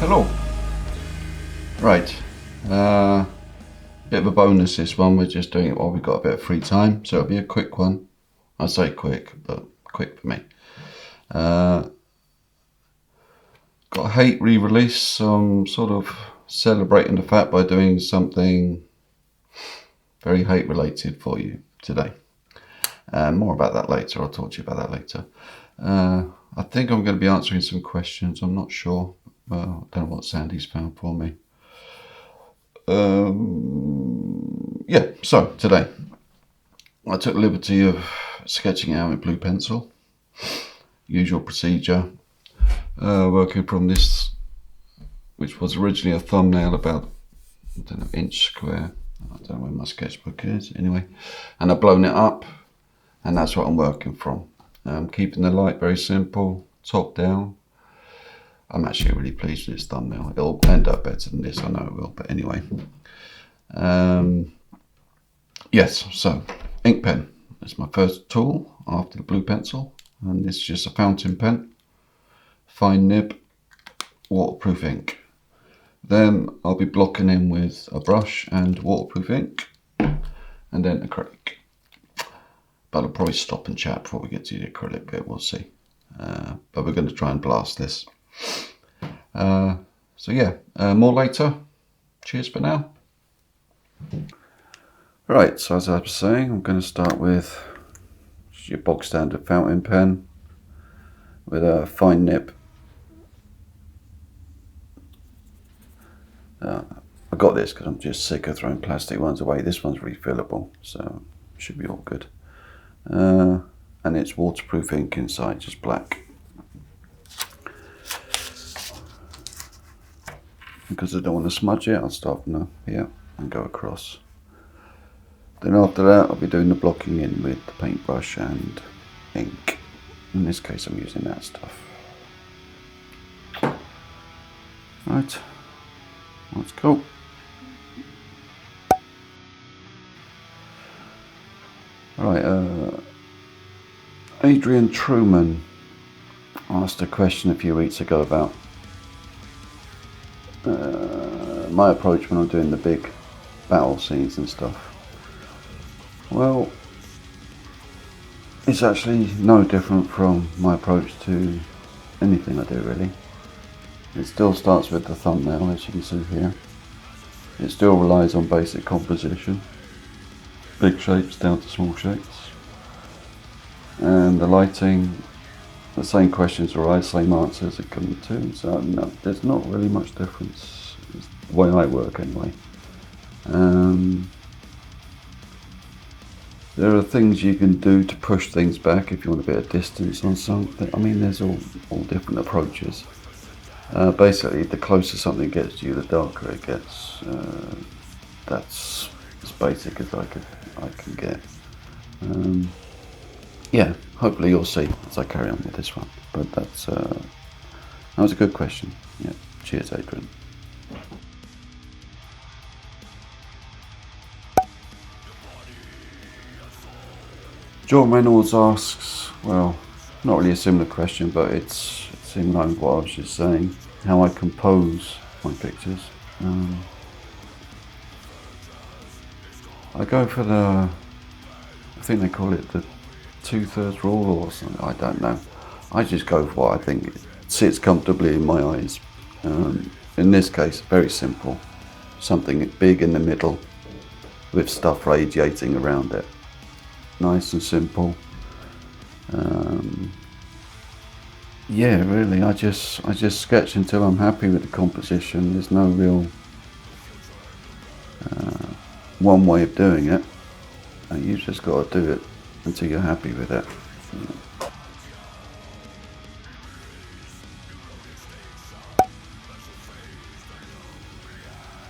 Hello. Right, bit of a bonus this one. We're just doing it while we've got a bit of free time, so it'll be a quick one. I say quick, but quick for me. Got Hate re-release, so I'm sort of celebrating the fact by doing something very hate related for you today. More about that later. I'll talk to you about that later. I think I'm going to be answering some questions. I'm not sure. Well, I don't know what Sandy's found for me. So today I took the liberty of sketching out with blue pencil. Usual procedure. Working from this, which was originally a thumbnail about, I don't know, inch square. I don't know where my sketchbook is. Anyway, and I've blown it up, and that's what I'm working from. Keeping the light very simple, top down. I'm actually really pleased with this thumbnail. It'll end up better than this, I know it will, but anyway. Yes, so ink pen is my first tool after the blue pencil, and this is just a fountain pen, fine nib, waterproof ink. Then I'll be blocking in with a brush and waterproof ink, and then acrylic. But I'll probably stop and chat before we get to the acrylic bit, we'll see. But we're going to try and blast this. More later. Cheers for now. Right, so as I was saying, I'm going to start with your bog standard fountain pen with a fine nib. I got this because I'm just sick of throwing plastic ones away. This one's refillable, so it should be all good. And it's waterproof ink inside, just black. Because I don't want to smudge it, I'll start from here and go across. Then after that, I'll be doing the blocking in with the paintbrush and ink. In this case, I'm using that stuff. Right, let's go. Right, Adrian Truman asked a question a few weeks ago about my approach when I'm doing the big battle scenes and stuff. Well, it's actually no different from my approach to anything I do, really. It still starts with the thumbnail, as you can see here. It still relies on basic composition, big shapes down to small shapes, and the lighting, the same questions arise, same answers are coming to, so no, there's not really much difference. It's the way I work anyway. There are things you can do to push things back if you want a bit of distance on something. I mean, there's all different approaches. Basically, the closer something gets to you, the darker it gets. That's as basic as I can get. Yeah, hopefully you'll see as I carry on with this one. But that was a good question. Yeah, cheers, Adrian. John Reynolds asks, well, not really a similar question, but it's in line with what I was just saying, how I compose my pictures. I go for I think they call it the 2/3 rule or something, I don't know. I just go for what I think sits comfortably in my eyes. In this case, very simple. Something big in the middle with stuff radiating around it. Nice and simple. Yeah, really, I just sketch until I'm happy with the composition. There's no real one way of doing it. You've just got to do it until you're happy with it.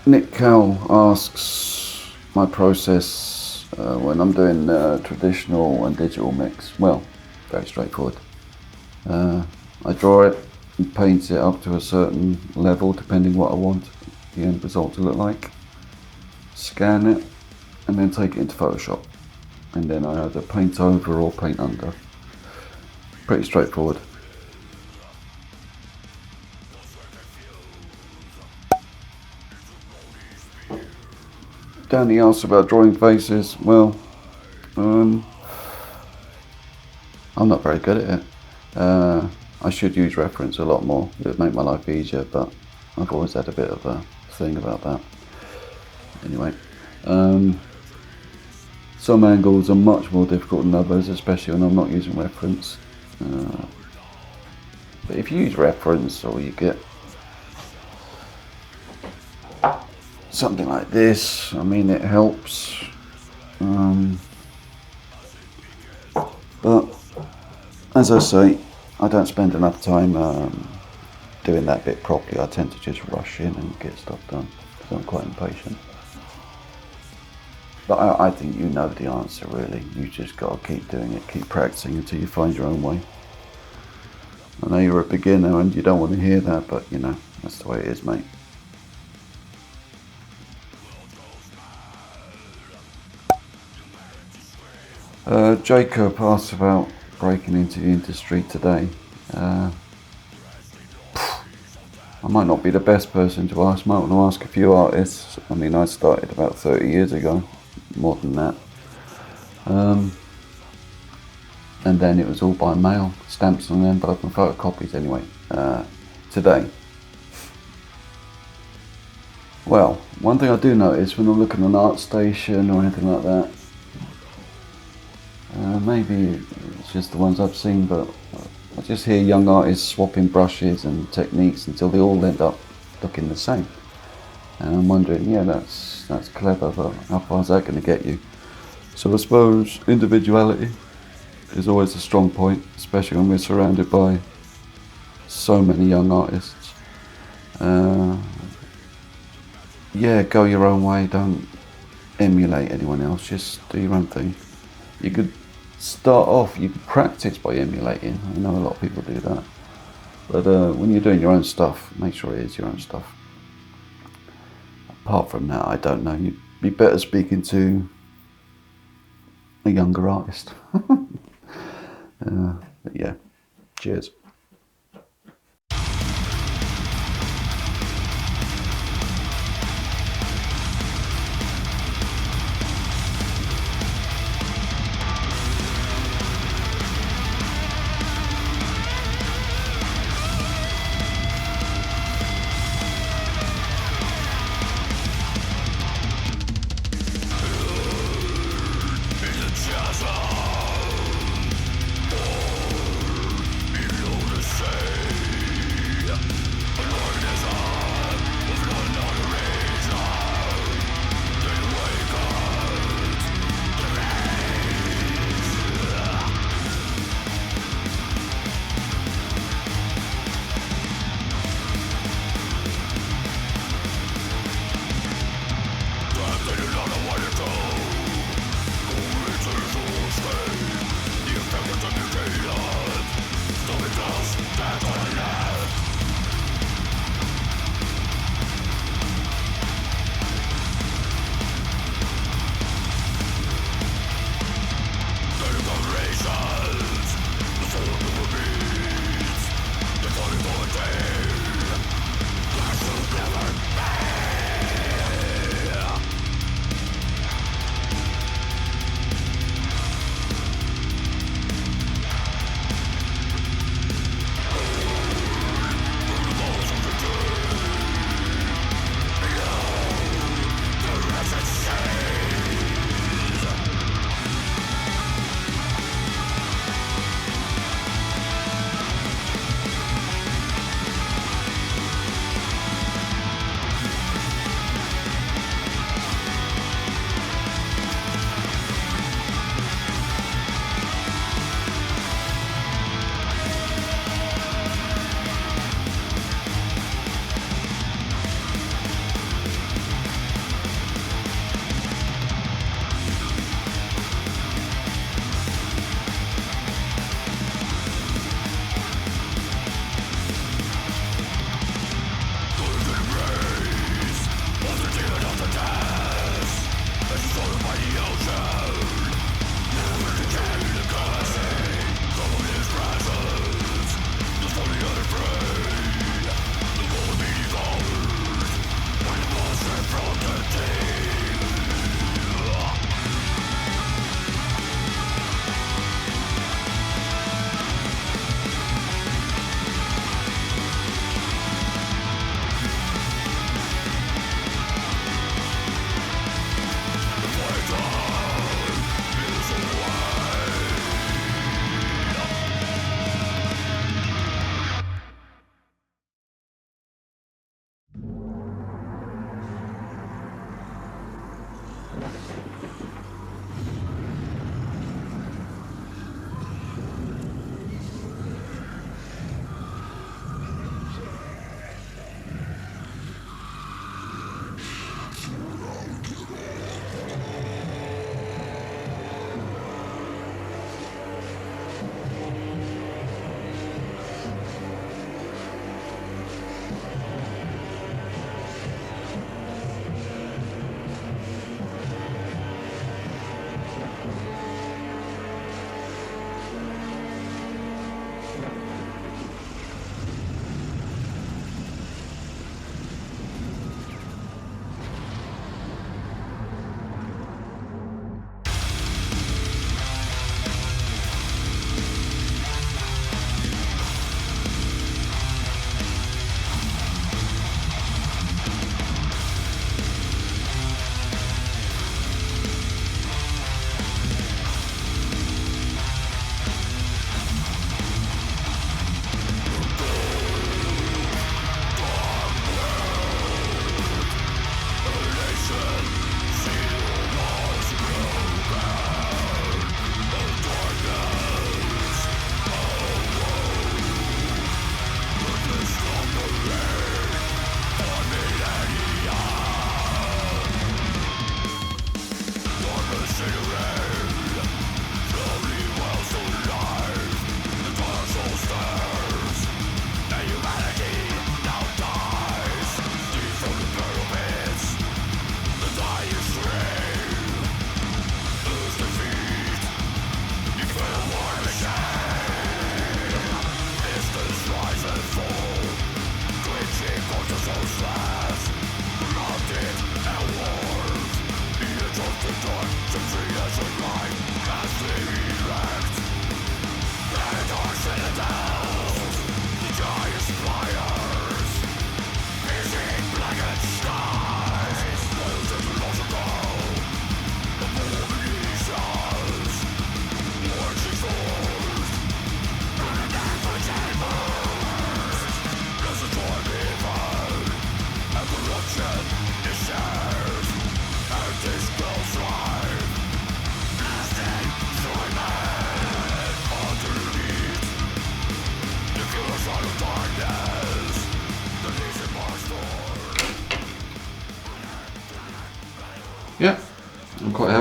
Nick Cowell asks my process when I'm doing traditional and digital mix. Well, very straightforward. I draw it and paint it up to a certain level depending what I want the end result to look like. Scan it and then take it into Photoshop. And then I either paint over or paint under. Pretty straightforward. Danny asks about drawing faces. Well, I'm not very good at it. I should use reference a lot more. It would make my life easier, but I've always had a bit of a thing about that. Anyway, some angles are much more difficult than others, especially when I'm not using reference. But if you use reference, or you get something like this, I mean, it helps. But as I say, I don't spend enough time doing that bit properly. I tend to just rush in and get stuff done because I'm quite impatient. But I think you know the answer, really. You just got to keep doing it, keep practicing until you find your own way. I know you're a beginner and you don't want to hear that, but you know, that's the way it is, mate. Jacob asked about breaking into the industry today. I might not be the best person to ask. Might want to ask a few artists. I mean, I started about 30 years ago, more than that. And then it was all by mail, stamps on an envelope and photocopies anyway. Today. Well, one thing I do notice when I'm looking at an art station or anything like that, maybe it's just the ones I've seen, but I just hear young artists swapping brushes and techniques until they all end up looking the same. And I'm wondering, yeah, that's clever, but how far is that going to get you? So I suppose individuality is always a strong point, especially when we're surrounded by so many young artists. Yeah, go your own way, don't emulate anyone else, just do your own thing. You could start off, you could practice by emulating. I know a lot of people do that. But when you're doing your own stuff, make sure it is your own stuff. Apart from that, I don't know. You'd be better speaking to a younger artist. But yeah, cheers. Below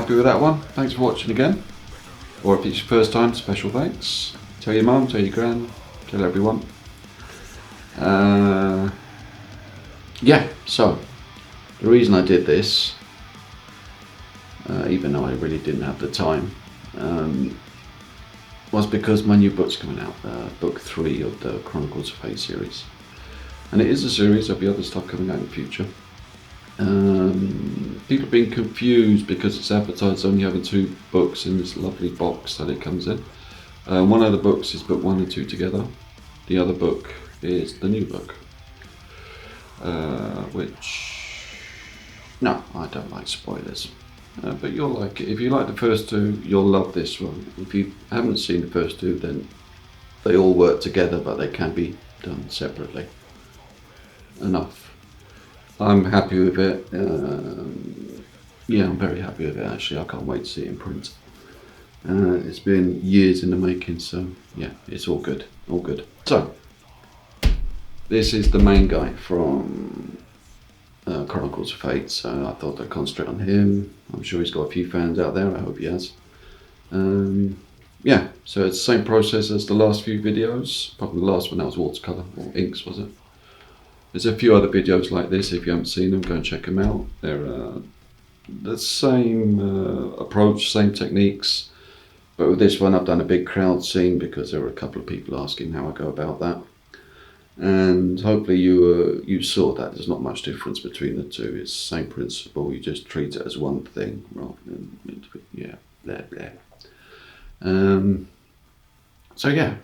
happy with that one. Thanks for watching again. Or if it's your first time, special thanks. Tell your mum, tell your gran, tell everyone. Yeah, so the reason I did this, even though I really didn't have the time, was because my new book's coming out, book 3 of the Chronicles of Hate series. And it is a series, there'll be other stuff coming out in the future. People have been confused because it's advertised only having 2 books in this lovely box that it comes in. One of the books is book 1 and 2 together. The other book is the new book. Which, no, I don't like spoilers. But you'll like it. If you like the first 2, you'll love this one. If you haven't seen the first 2, then they all work together, but they can be done separately. Enough. I'm happy with it. Yeah, I'm very happy with it actually. I can't wait to see it in print. It's been years in the making, so yeah, it's all good. All good. So, this is the main guy from Chronicles of Hate, so I thought I'd concentrate on him. I'm sure he's got a few fans out there, I hope he has. Yeah, so it's the same process as the last few videos. Probably the last one that was watercolour, or inks was it? There's a few other videos like this. If you haven't seen them, go and check them out. They're the same approach, same techniques, but with this one I've done a big crowd scene because there were a couple of people asking how I go about that. And hopefully you saw that there's not much difference between the 2. It's the same principle, you just treat it as one thing rather than, yeah, blah blah. So yeah,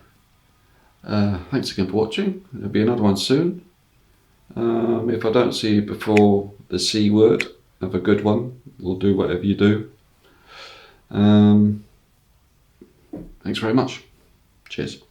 thanks again for watching. There'll be another one soon. If I don't see you before the C word, have a good one. We'll do whatever you do. Thanks very much. Cheers.